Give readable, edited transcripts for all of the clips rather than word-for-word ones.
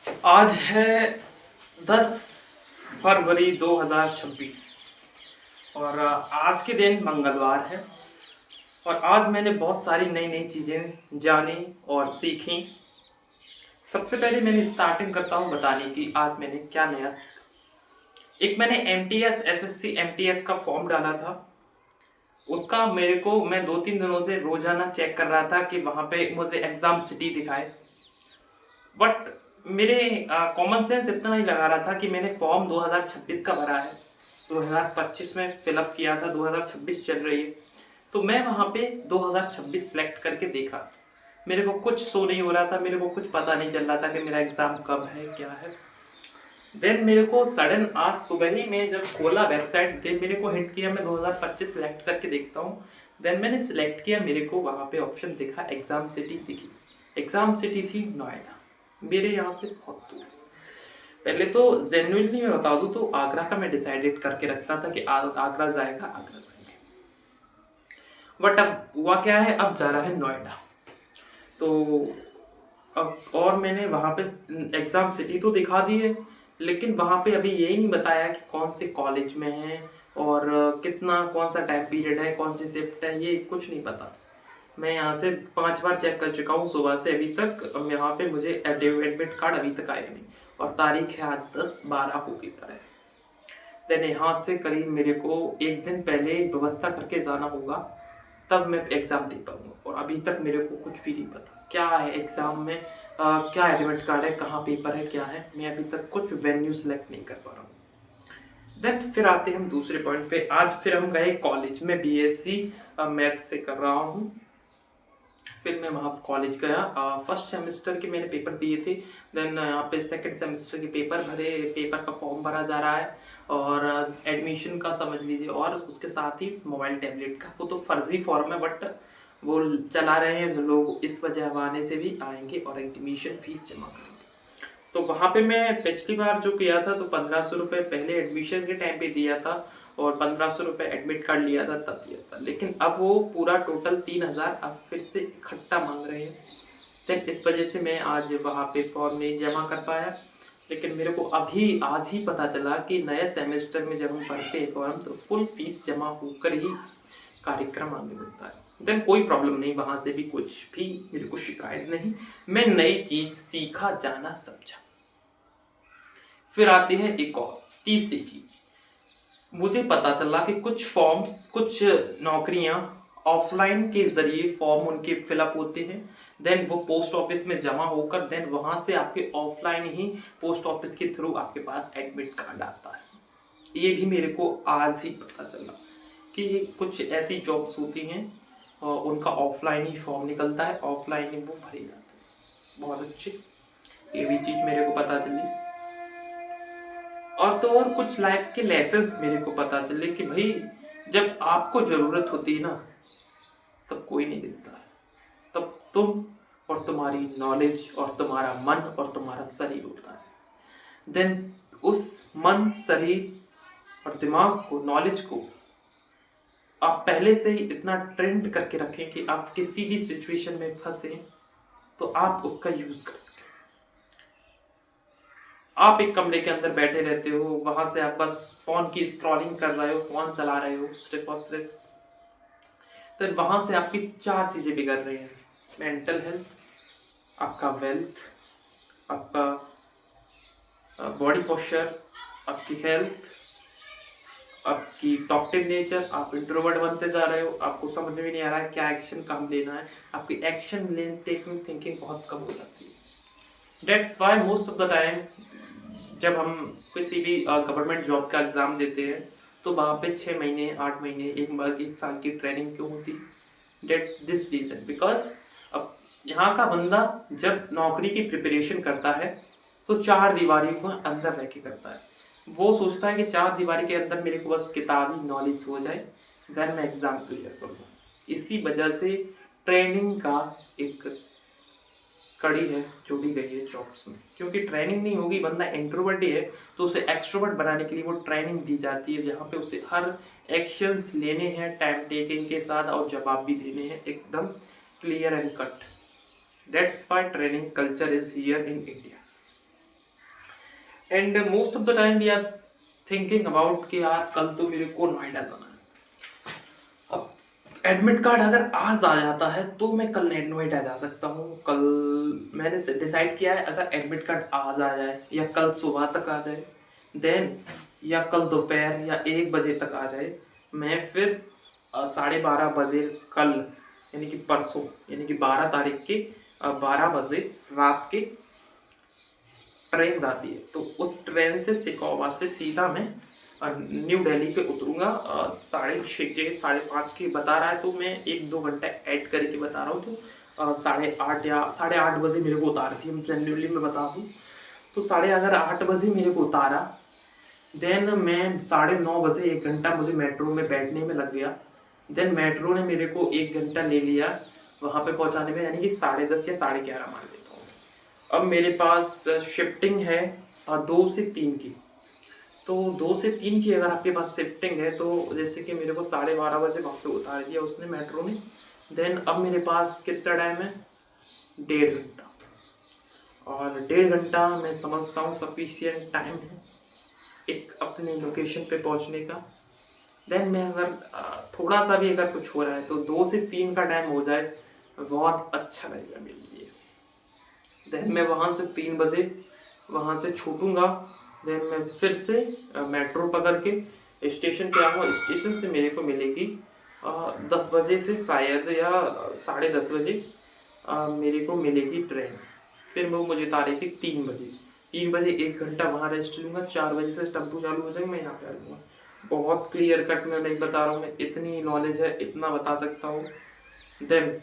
आज है 10 फरवरी 2026 और आज के दिन मंगलवार है। और आज मैंने बहुत सारी नई नई चीज़ें जानी और सीखी। सबसे पहले मैंने स्टार्टिंग करता हूँ बताने की आज मैंने क्या नया सीखा। एक मैंने एमटीएस एसएससी एमटीएस का फॉर्म डाला था। उसका मेरे को मैं 2-3 दिनों से रोजाना चेक कर रहा था कि वहाँ पे मुझे एग्ज़ाम सिटी दिखाए। बट मेरे कॉमन सेंस इतना नहीं लगा रहा था कि मैंने फॉर्म 2026 का भरा है, 2025 में फिलअप किया था, 2026 चल रही है। तो मैं वहाँ पे 2026 सेलेक्ट करके देखा। मेरे को कुछ शो नहीं हो रहा था, मेरे को कुछ पता नहीं चल रहा था कि मेरा एग्ज़ाम कब है क्या है। देन मेरे को सडन आज सुबह ही मैं जब खोला वेबसाइट, देन मेरे को हिट किया मैं 2025 सेलेक्ट करके देखता हूँ। देन मैंने सिलेक्ट किया, मेरे को वहाँ पे ऑप्शन दिखा एग्ज़ाम सिटी दिखी। एग्ज़ाम सिटी थी नोएडा, मेरे यहाँ से बहुत दूर। पहले तो जेन्युइनली मैं बता दूँ तो आगरा का मैं डिसाइडेड करके रखता था कि आगरा जाएगा, आगरा जाएंगे। बट अब हुआ क्या है, अब जा रहा है नोएडा। तो अब और मैंने वहाँ पे एग्ज़ाम सिटी तो दिखा दी है, लेकिन वहाँ पे अभी यही नहीं बताया कि कौन से कॉलेज में है और कितना कौन सा टाइम पीरियड है, कौन सी शिफ्ट है, ये कुछ नहीं पता। मैं यहाँ से 5 बार चेक कर चुका हूँ सुबह से अभी तक। यहाँ पे मुझे एडमिट कार्ड अभी तक आया नहीं और तारीख है आज 10/12 को पेपर है। देन यहाँ से करीब मेरे को एक दिन पहले व्यवस्था करके जाना होगा, तब मैं एग्ज़ाम दे पाऊँगा। और अभी तक मेरे को कुछ भी नहीं पता क्या है एग्ज़ाम में, क्या एडमिट कार्ड है, कहाँ पेपर है, क्या है। मैं अभी तक कुछ वेन्यू सेलेक्ट नहीं कर पा रहा हूँ। देन फिर आते हैं हम दूसरे पॉइंट पे। आज फिर हम गए कॉलेज में, बीएससी मैथ से कर रहा हूँ। फिर मैं वहाँ कॉलेज गया। फर्स्ट सेमेस्टर के मैंने पेपर दिए थे। देन यहाँ पे सेकंड सेमेस्टर के पेपर भरे, पेपर का फॉर्म भरा जा रहा है और एडमिशन का समझ लीजिए, और उसके साथ ही मोबाइल टैबलेट का। वो तो फर्जी फॉर्म है बट वो चला रहे हैं लोग, इस वजह बहाने से भी आएंगे और एडमिशन फीस जमा करेंगे। तो वहाँ पे मैं पिछली बार जो किया था तो 1500 रुपये पहले एडमिशन के टाइम पे दिया था और 1500 रुपये एडमिट कार्ड लिया था तब दिया था। लेकिन अब वो पूरा टोटल 3000 अब फिर से इकट्ठा मांग रहे हैं। देन इस वजह से मैं आज वहाँ पे फॉर्म नहीं जमा कर पाया। लेकिन मेरे को अभी आज ही पता चला कि नए सेमेस्टर में जब हम भरते हैं फॉर्म तो फुल फीस जमा होकर ही कार्यक्रम आगे बढ़ता है। देन कोई प्रॉब्लम नहीं, वहाँ से भी कुछ भी मेरे को शिकायत नहीं। मैं नई चीज़ सीखा, जाना, समझा। फिर आती है एक और तीसरी चीज। मुझे पता चला कि कुछ फॉर्म्स, कुछ नौकरियां ऑफलाइन के जरिए फॉर्म उनके फिलअप होते हैं। देन वो पोस्ट ऑफिस में जमा होकर देन वहां से आपके ऑफलाइन ही पोस्ट ऑफिस के थ्रू आपके पास एडमिट कार्ड आता है। ये भी मेरे को आज ही पता चला कि ये कुछ ऐसी जॉब्स होती हैं और उनका ऑफलाइन ही फॉर्म निकलता है, ऑफलाइन ही वो भरे जाते हैं। बहुत अच्छी ये भी चीज़ मेरे को पता चली। और तो और कुछ लाइफ के लेसन्स मेरे को पता चले कि भाई जब आपको जरूरत होती है ना, तब कोई नहीं दिखता है। तब तुम और तुम्हारी नॉलेज और तुम्हारा मन और तुम्हारा शरीर होता है। देन उस मन, शरीर और दिमाग को, नॉलेज को आप पहले से ही इतना ट्रेंड करके रखें कि आप किसी भी सिचुएशन में फंसे तो आप उसका यूज कर सकें। आप एक कमरे के अंदर बैठे रहते हो, वहां से आप बस फोन की स्क्रॉलिंग कर रहे हो, फोन चला रहे हो सिर्फ और सिर्फ, तो वहां से आपकी 4 चीजें बिगड़ रही हैं। मेंटल हेल्थ, आपका वेल्थ, आपका बॉडी पोस्चर, आपकी हेल्थ, आपकी टॉकटिव नेचर, आप इंट्रोवर्ट बनते जा रहे हो, आपको समझ में नहीं आ रहा है क्या एक्शन काम लेना है, आपकी एक्शन टेकिंग थिंकिंग बहुत कम हो जाती है। That's why most of the time जब हम किसी भी गवर्नमेंट जॉब का एग्ज़ाम देते हैं तो वहाँ पे 6 महीने, 8 महीने, 1 साल की ट्रेनिंग क्यों होती। डेट्स दिस रीज़न बिकॉज अब यहाँ का बंदा जब नौकरी की प्रिपरेशन करता है तो 4 दीवारी को अंदर रह के करता है। वो सोचता है कि 4 दीवारी के अंदर मेरे को बस किताबी नॉलेज हो जाए, देन मैं एग्ज़ाम क्लियर कर लूँ। इसी वजह से ट्रेनिंग का एक कड़ी है जुड़ी गई है जॉब्स में, क्योंकि ट्रेनिंग नहीं होगी, बंदा इंट्रोवर्ट ही है तो उसे एक्सट्रोवर्ट बनाने के लिए वो ट्रेनिंग दी जाती है जहाँ पे उसे हर एक्शंस लेने हैं टाइम टेकिंग के साथ और जवाब भी देने हैं एकदम clear and cut. That's why training culture is here in India. And most of the time we are thinking about कि यार कल तो मेरे को नोएडा जाना है। अब एडमिट कार्ड अगर आज आ जाता है तो मैं कल नोएडा जा सकता हूँ। कल मैंने डिसाइड किया है, अगर एडमिट कार्ड आज आ जाए या कल सुबह तक आ जाए देन, या कल दोपहर या 1 बजे तक आ जाए, मैं फिर 12:30 बजे कल, यानी कि परसों, यानी कि 12 तारीख के 12 बजे रात के ट्रेन जाती है, तो उस ट्रेन से सिकोवा से सीधा मैं न्यू दिल्ली पे उतरूंगा। 6:30 के 5:30 के बता रहा है, तो मैं 1-2 घंटे ऐड करके बता रहा हूँ, तो 8:30 या 8:30 बजे मेरे को उतार थी, जनरली मैं बता दूँ तो अगर 8 बजे मेरे को उतारा, देन मैं 9:30 बजे 1 घंटा मुझे मेट्रो में बैठने में लग गया। देन मेट्रो ने मेरे को 1 घंटा ले लिया वहाँ पे पहुँचाने में, यानी कि 10:30 या 11:30 मान लेता हूँ। अब मेरे पास शिफ्टिंग है 2 से 3 की, तो 2 से 3 की अगर आपके पास शिफ्टिंग है, तो जैसे कि मेरे को 12:30 बजे वहाँ पे उतार दिया उसने, मेट्रो ने। देन अब मेरे पास कितना टाइम है, 1.5 घंटा, और 1.5 घंटा मैं समझता हूँ सफिशियंट टाइम है एक अपने लोकेशन पे पहुँचने का। देन मैं अगर थोड़ा सा भी अगर कुछ हो रहा है तो 2 से 3 का टाइम हो जाए, बहुत अच्छा रहेगा मेरे लिए। देन मैं वहाँ से 3 बजे वहाँ से छूटूंगा। देन मैं फिर से मेट्रो पकड़ के स्टेशन पे आऊँगा। स्टेशन से मेरे को मिलेगी 10 बजे से शायद, या 10:30 बजे मेरे को मिलेगी ट्रेन। फिर वो मुझे उतारेगी 3 बजे। 3 बजे 1 घंटा वहाँ रेस्ट लूँगा, 4 बजे से टेम्पो चालू हो जाएगा, मैं यहाँ पे आ जाऊँगा। बहुत क्लियर कट मैं नहीं बता रहा हूँ, मैं इतनी नॉलेज है, इतना बता सकता हूँ। देन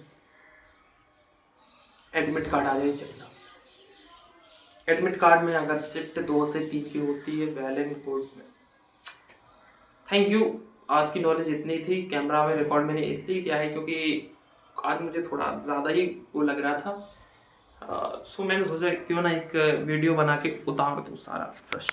एडमिट कार्ड आ जाए चलना। एडमिट कार्ड में अगर शिफ्ट 2 से 3 की होती है वेल एंड गुड में। Thank you. आज की नॉलेज इतनी थी। कैमरा में रिकॉर्ड मैंने इसलिए किया है क्योंकि आज मुझे थोड़ा ज़्यादा ही वो लग रहा था। सो मैंने सोचा क्यों ना एक वीडियो बना के उतार दूँ सारा फ्रस्ट्रेशन।